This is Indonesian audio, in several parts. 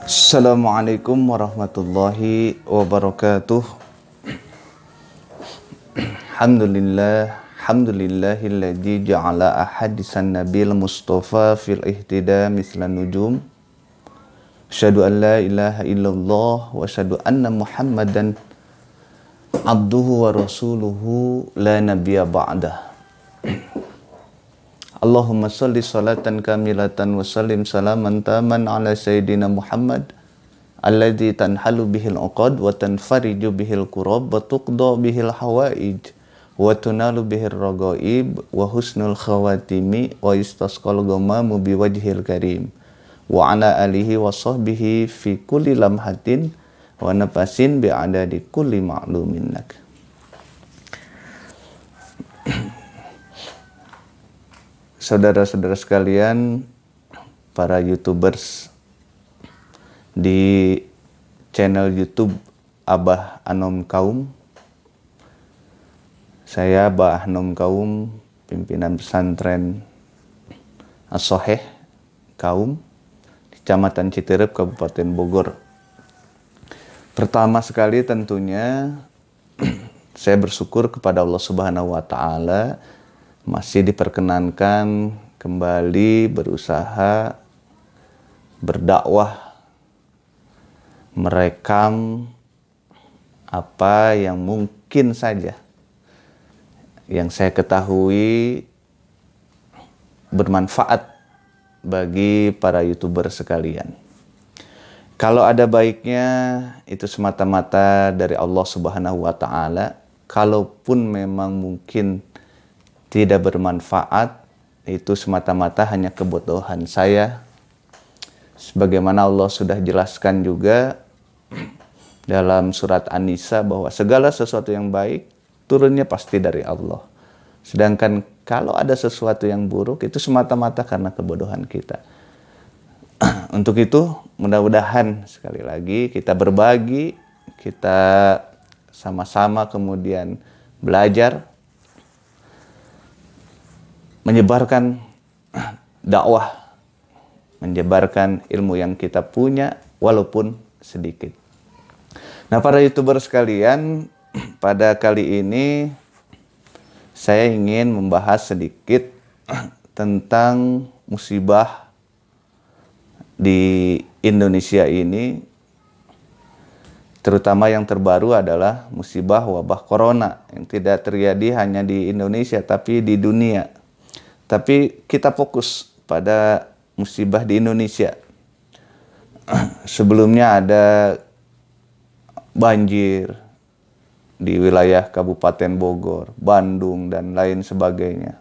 Assalamualaikum warahmatullahi wabarakatuh. Alhamdulillahilladzi ja'ala ahadisan nabil mustafa fil ihtida mislan nujum. Asyhadu an la ilaha illallah wa asyhadu anna Muhammadan abduhu wa rasuluhu la nabiyya ba'dah. Allahumma salli salatan kamilatan wa sallim salaman taman ala sayyidina Muhammad alladzi tanhalu bihil uqad wa tanfariju bihil kurab wa tuqda bihil hawaij wa tunalu bihil ragaib wa husnul khawatimi wa istasqal ghamamu biwajhil karim wa ala alihi wa sahbihi fi kulli lamhatin wa nafasin bi'adadi kulli ma'lumin lak. Saudara-saudara sekalian, para YouTubers di channel YouTube Abah Anom Kaum. Saya Abah Anom Kaum, pimpinan pesantren As-Soheh Kaum di Kecamatan Citerep, Kabupaten Bogor. Pertama sekali tentunya saya bersyukur kepada Allah Subhanahu wa taala masih diperkenankan kembali berusaha berdakwah, merekam apa yang mungkin saja yang saya ketahui bermanfaat bagi para YouTuber sekalian. Kalau ada baiknya itu semata-mata dari Allah Subhanahu wa taala. Kalaupun memang mungkin tidak bermanfaat, itu semata-mata hanya kebodohan saya. Sebagaimana Allah sudah jelaskan juga dalam surat An-Nisa bahwa segala sesuatu yang baik turunnya pasti dari Allah. Sedangkan kalau ada sesuatu yang buruk itu semata-mata karena kebodohan kita. Untuk itu mudah-mudahan sekali lagi kita berbagi, kita sama-sama kemudian belajar, menyebarkan dakwah, menyebarkan ilmu yang kita punya walaupun sedikit. Nah, para YouTuber sekalian, pada kali ini saya ingin membahas sedikit tentang musibah di Indonesia ini, terutama yang terbaru adalah musibah wabah corona yang tidak terjadi hanya di Indonesia tapi di dunia. Tapi kita fokus pada musibah di Indonesia. Sebelumnya ada banjir di wilayah Kabupaten Bogor, Bandung, dan lain sebagainya.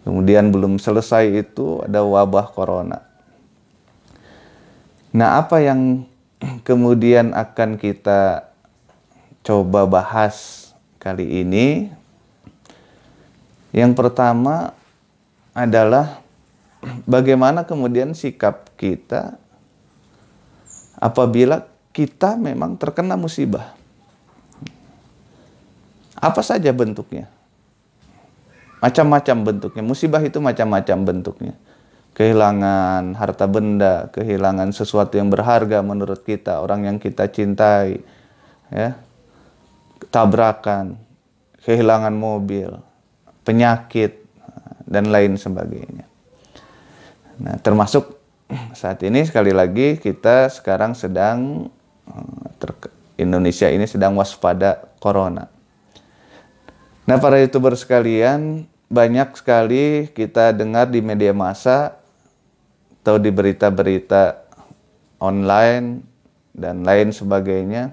Kemudian belum selesai itu ada wabah corona. Nah, apa yang kemudian akan kita coba bahas kali ini? Yang pertama adalah bagaimana kemudian sikap kita apabila kita memang terkena musibah. Apa saja bentuknya? Macam-macam bentuknya. Musibah itu macam-macam bentuknya. Kehilangan harta benda, kehilangan sesuatu yang berharga menurut kita, orang yang kita cintai, ya, tabrakan, kehilangan mobil, penyakit, dan lain sebagainya. Nah, termasuk saat ini sekali lagi kita sekarang sedang Indonesia ini sedang waspada corona. Nah, para YouTuber sekalian, banyak sekali kita dengar di media massa atau di berita-berita online dan lain sebagainya,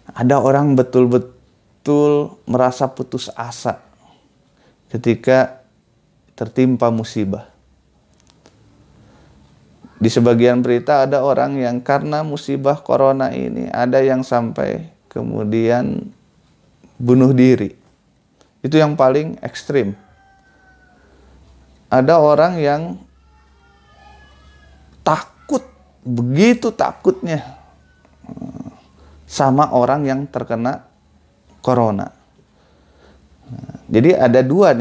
ada orang betul-betul merasa putus asa ketika tertimpa musibah. Di sebagian berita ada orang yang karena musibah corona ini ada yang sampai kemudian bunuh diri. Itu yang paling ekstrim. Ada orang yang takut, begitu takutnya sama orang yang terkena corona. Jadi ada dua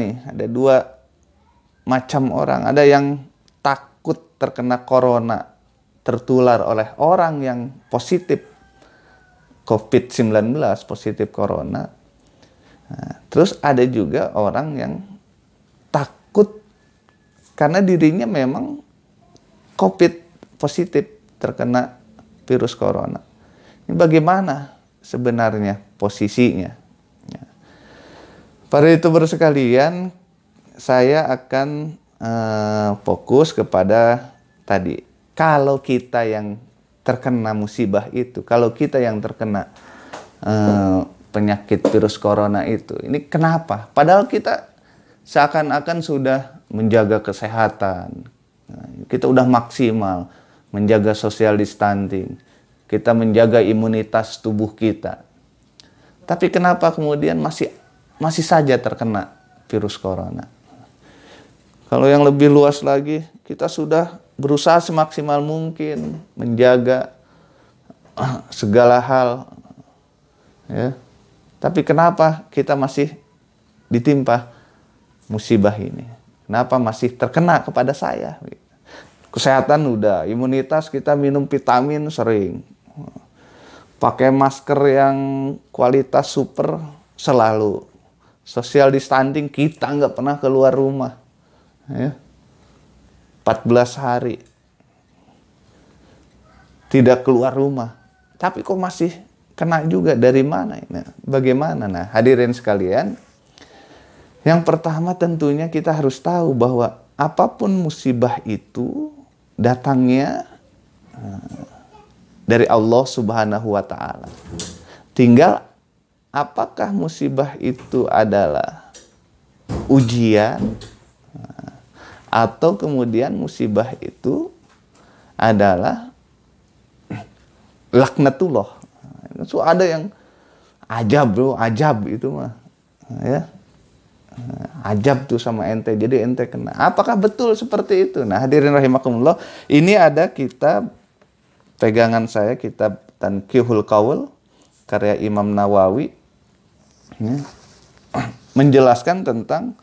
macam orang. Ada yang takut terkena corona tertular oleh orang yang positif COVID-19, positif corona. Nah, terus ada juga orang yang takut karena dirinya memang COVID positif, terkena virus corona. Ini bagaimana sebenarnya posisinya? Ya. Para YouTuber sekalian, saya akan fokus kepada tadi. Kalau kita yang terkena musibah itu, kalau kita yang terkena penyakit virus corona itu, ini kenapa? Padahal kita seakan-akan sudah menjaga kesehatan, kita udah maksimal menjaga social distancing, kita menjaga imunitas tubuh kita. Tapi kenapa kemudian masih saja terkena virus corona? Kalau yang lebih luas lagi, kita sudah berusaha semaksimal mungkin menjaga segala hal, ya. Tapi kenapa kita masih ditimpa musibah ini? Kenapa masih terkena kepada saya? Kesehatan udah, imunitas kita minum vitamin sering, pakai masker yang kualitas super selalu, social distancing kita nggak pernah keluar rumah, ya. 14 hari tidak keluar rumah, tapi kok masih kena juga. Dari mana ini? Bagaimana? Nah, hadirin sekalian, yang pertama tentunya kita harus tahu bahwa apapun musibah itu datangnya dari Allah Subhanahu wa Ta'ala. Tinggal apakah musibah itu adalah ujian atau kemudian musibah itu adalah laknatullah. So, ada yang ajab bro, ajab itu mah, ya. Ajab tuh sama ente, jadi ente kena. Apakah betul seperti itu? Nah, hadirin rahimakumullah, ini ada kitab pegangan saya, kitab Tanqihul Qaul karya Imam Nawawi, ya, menjelaskan tentang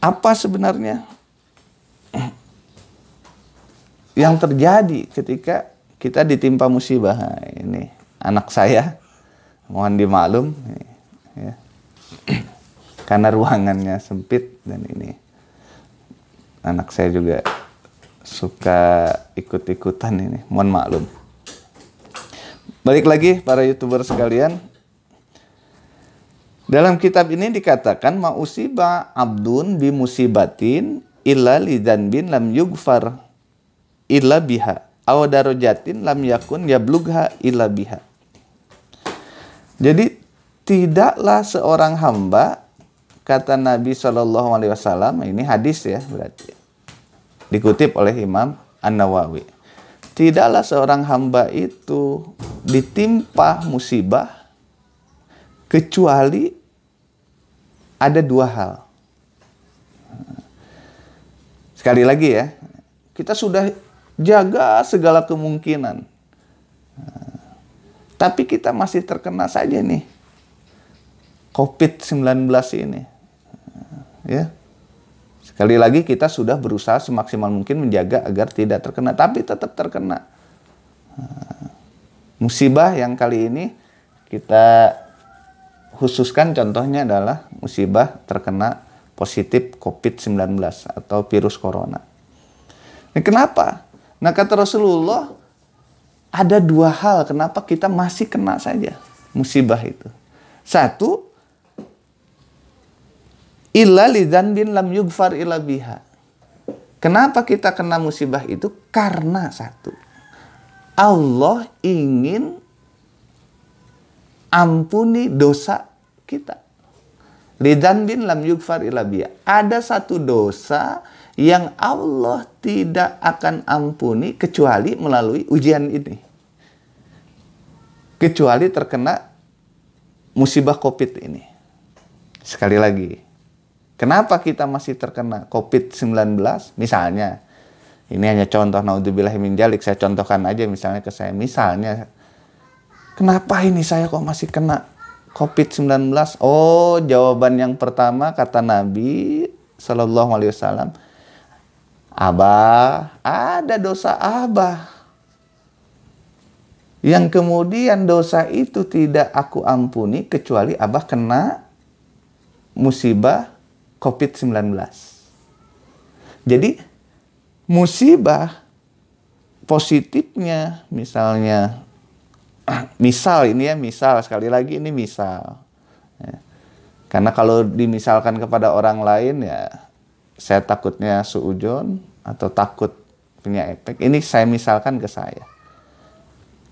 apa sebenarnya yang terjadi ketika kita ditimpa musibah. Nah, ini anak saya, mohon dimaklum, ya, karena ruangannya sempit dan ini anak saya juga suka ikut-ikutan ini, mohon maklum. Balik lagi para YouTuber sekalian, dalam kitab ini dikatakan ma'usiba abdun bi musibatin illa li dzanbin lam yughfar illa biha aw darajatin lam yakun yablugha illa biha. Jadi tidaklah seorang hamba, kata Nabi SAW, ini hadis ya berarti, dikutip oleh Imam An-Nawawi. Tidaklah seorang hamba itu ditimpa musibah kecuali ada dua hal. Sekali lagi ya, kita sudah jaga segala kemungkinan, tapi kita masih terkena saja nih COVID-19 ini, ya. Sekali lagi kita sudah berusaha semaksimal mungkin menjaga agar tidak terkena, tapi tetap terkena. Musibah yang kali ini kita khususkan contohnya adalah musibah terkena positif COVID-19 atau virus corona. Nah, kenapa? Nah, kata Rasulullah, ada dua hal kenapa kita masih kena saja musibah itu. Satu, illa lidzanbin lam yughfar illa biha. Kenapa kita kena musibah itu? Karena satu, Allah ingin ampuni dosa kita. Lidzanbin lam yughfar illa biha. Ada satu dosa yang Allah tidak akan ampuni kecuali melalui ujian ini. Kecuali terkena musibah COVID ini. Sekali lagi, kenapa kita masih terkena COVID-19? Misalnya, ini hanya contoh, naudzubillahi min dzalik, saya contohkan aja misalnya ke saya. Misalnya, kenapa ini saya kok masih kena COVID-19? Oh, jawaban yang pertama kata Nabi SAW, Abah, ada dosa Abah yang kemudian dosa itu tidak aku ampuni kecuali Abah kena musibah COVID-19. Jadi musibah positifnya misalnya, misal ini ya, misal sekali lagi ini misal. Ya. Karena kalau dimisalkan kepada orang lain ya saya takutnya suudzon atau takut punya efek. Ini saya misalkan ke saya.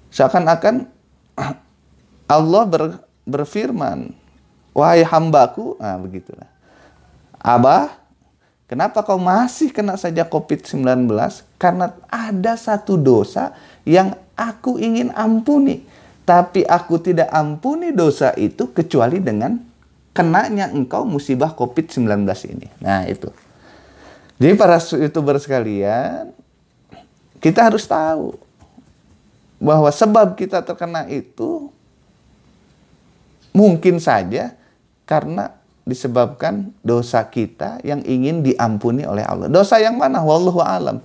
Seakan-akan Allah berfirman, wahai hambaku, nah begitulah. Abah, kenapa kau masih kena saja COVID-19? Karena ada satu dosa yang aku ingin ampuni. Tapi aku tidak ampuni dosa itu kecuali dengan kenanya engkau musibah COVID-19 ini. Nah itu. Jadi para YouTuber sekalian, kita harus tahu bahwa sebab kita terkena itu mungkin saja karena disebabkan dosa kita yang ingin diampuni oleh Allah. Dosa yang mana? Wallahu alam.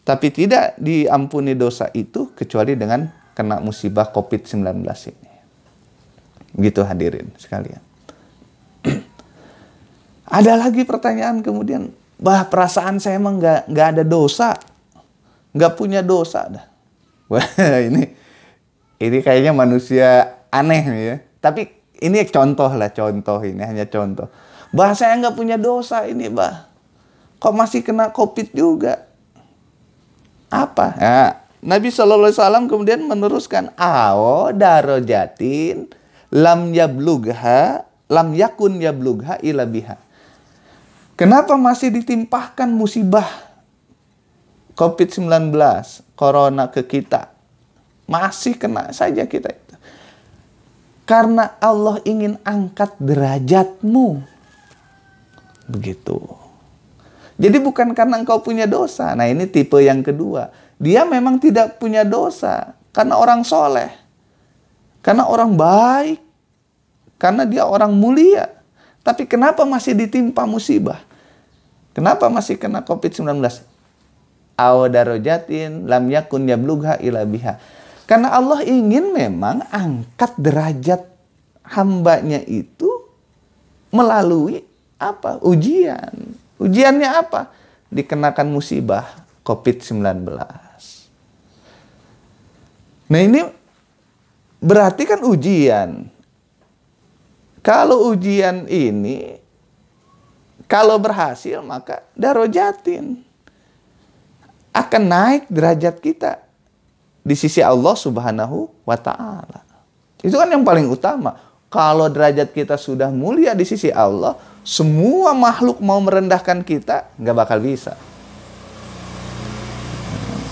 Tapi tidak diampuni dosa itu kecuali dengan kena musibah COVID-19 ini. Gitu hadirin sekalian. Ada lagi pertanyaan kemudian, bah perasaan saya emang nggak ada dosa, nggak punya dosa dah. Wah ini kayaknya manusia aneh nih ya. Tapi ini contoh lah, contoh ini hanya contoh. Bah saya nggak punya dosa ini bah, kok masih kena COVID juga? Apa? Ya, Nabi SAW kemudian meneruskan, awo darojatin lam yakun yablugha ila biha. Kenapa masih ditimpahkan musibah COVID-19, corona ke kita? Masih kena saja kita itu. Karena Allah ingin angkat derajatmu. Begitu. Jadi bukan karena engkau punya dosa. Nah ini tipe yang kedua. Dia memang tidak punya dosa. Karena orang soleh. Karena orang baik. Karena dia orang mulia. Tapi kenapa masih ditimpa musibah? Kenapa masih kena COVID-19? Awdarojatin lam yakun yablugha ila biha. Karena Allah ingin memang angkat derajat hambanya itu melalui apa? Ujian. Ujiannya apa? Dikenakan musibah COVID-19. Nah ini berarti kan ujian. Kalau ujian ini, kalau berhasil maka darojatin. Akan naik derajat kita di sisi Allah Subhanahu wa Ta'ala. Itu kan yang paling utama. Kalau derajat kita sudah mulia di sisi Allah, semua makhluk mau merendahkan kita nggak bakal bisa.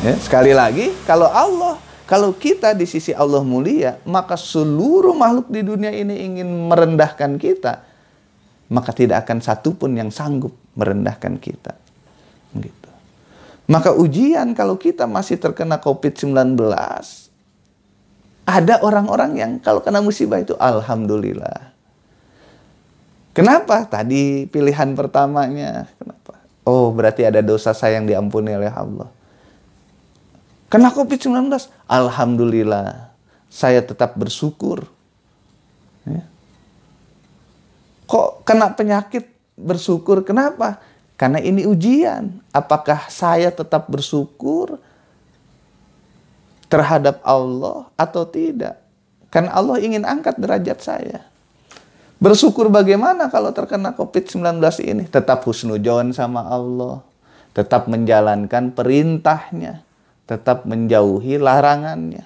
Ya, sekali lagi, kalau kita di sisi Allah mulia, maka seluruh makhluk di dunia ini ingin merendahkan kita, maka tidak akan satupun yang sanggup merendahkan kita. Gitu. Maka ujian kalau kita masih terkena COVID-19, ada orang-orang yang kalau kena musibah itu alhamdulillah. Kenapa? Tadi pilihan pertamanya. Kenapa? Oh berarti ada dosa saya yang diampuni oleh Allah. Kena COVID-19, alhamdulillah. Saya tetap bersyukur. Ya. Kok kena penyakit bersyukur? Kenapa? Karena ini ujian. Apakah saya tetap bersyukur terhadap Allah atau tidak? Karena Allah ingin angkat derajat saya. Bersyukur bagaimana kalau terkena COVID-19 ini? Tetap husnudzon sama Allah. Tetap menjalankan perintahnya. Tetap menjauhi larangannya.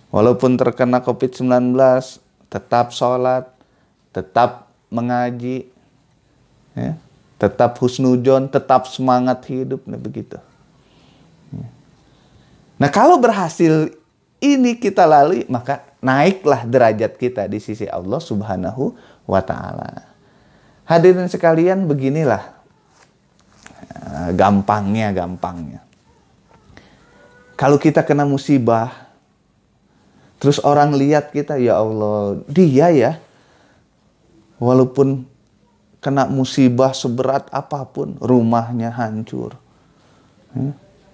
Walaupun terkena COVID-19, tetap sholat. Tetap mengaji. Ya. Tetap husnudzon, tetap semangat hidup, nah begitu. Nah kalau berhasil ini kita lalui, maka naiklah derajat kita di sisi Allah Subhanahu wa Ta'ala. Hadirin sekalian, beginilah gampangnya. Kalau kita kena musibah, terus orang lihat kita, ya Allah, dia ya, walaupun kena musibah seberat apapun, rumahnya hancur.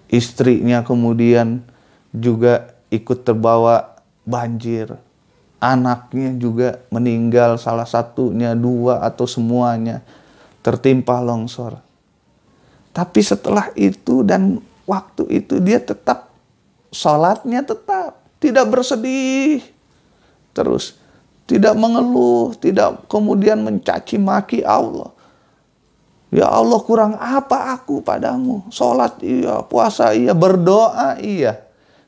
Istrinya kemudian juga ikut terbawa banjir. Anaknya juga meninggal, salah satunya, dua atau semuanya tertimpa longsor. Tapi setelah itu dan waktu itu dia tetap, sholatnya tetap, tidak bersedih terus, tidak mengeluh, tidak kemudian mencaci maki Allah. Ya Allah, kurang apa aku padamu? Sholat iya, puasa iya, berdoa iya,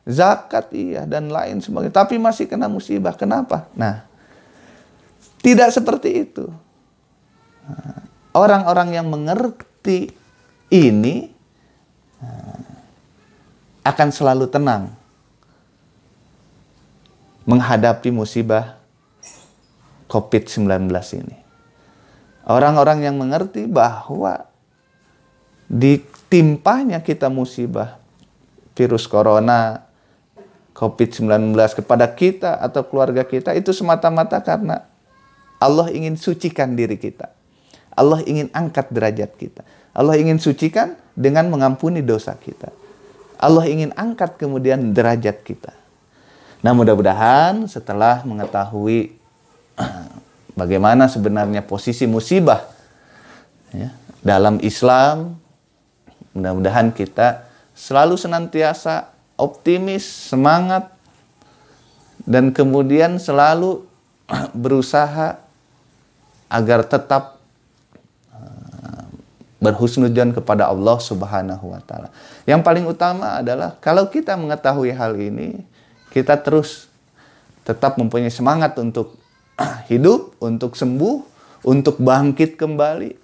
zakat iya, dan lain sebagainya. Tapi masih kena musibah. Kenapa? Nah, tidak seperti itu. Orang-orang yang mengerti ini akan selalu tenang menghadapi musibah COVID-19 ini. Orang-orang yang mengerti bahwa ditimpanya kita musibah virus corona, COVID-19 kepada kita atau keluarga kita itu semata-mata karena Allah ingin sucikan diri kita. Allah ingin angkat derajat kita. Allah ingin sucikan dengan mengampuni dosa kita. Allah ingin angkat kemudian derajat kita. Nah, mudah-mudahan setelah mengetahui bagaimana sebenarnya posisi musibah ya, dalam Islam, mudah-mudahan kita selalu senantiasa optimis, semangat, dan kemudian selalu berusaha agar tetap berhusnudzon kepada Allah Subhanahu wa Ta'ala. Yang paling utama adalah kalau kita mengetahui hal ini, kita terus tetap mempunyai semangat untuk hidup, untuk sembuh, untuk bangkit kembali,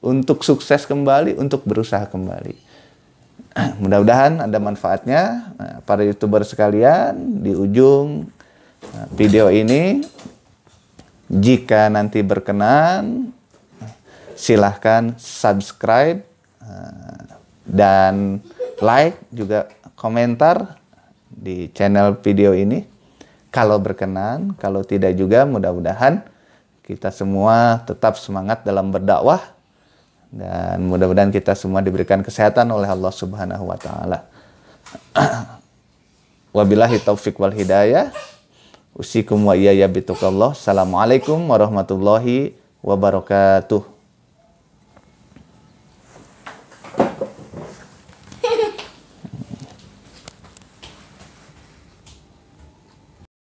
untuk sukses kembali, untuk berusaha kembali. Mudah-mudahan ada manfaatnya. Para YouTuber sekalian, di ujung video ini, jika nanti berkenan, silahkan subscribe dan like, juga komentar di channel video ini. Kalau berkenan, kalau tidak juga mudah-mudahan kita semua tetap semangat dalam berdakwah. Dan mudah-mudahan kita semua diberikan kesehatan oleh Allah Subhanahu wa Ta'ala. Wabillahi taufiq wal hidayah. Usikum wa iyaya bituqallah. Assalamualaikum warahmatullahi wabarakatuh.